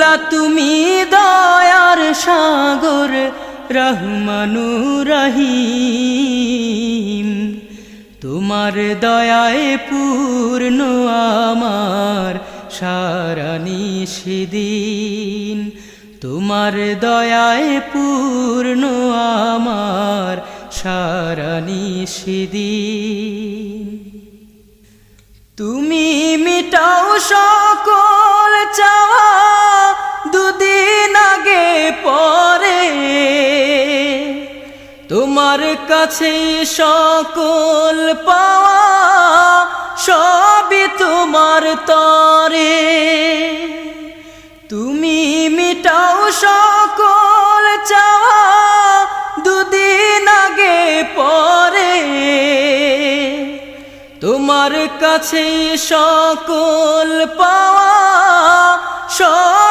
মৌলা তুমি দয়ার সাগর রহমানুর রহিম, তোমার দয়ায় পূর্ণ আমার সারা নিশিদিন, তোমার দয়ায় পূর্ণ আমার সারা নিশিদিন। তুমি মিটাও সকল চাওয়া দুদিন আগে পরে, তোমার কাছে সকল পাওয়া সবই তোমার তরে। তুমি মিটাও সকল চাওয়া দুদিন আগে পরে, তোমার কাছে সকল পাওয়া সব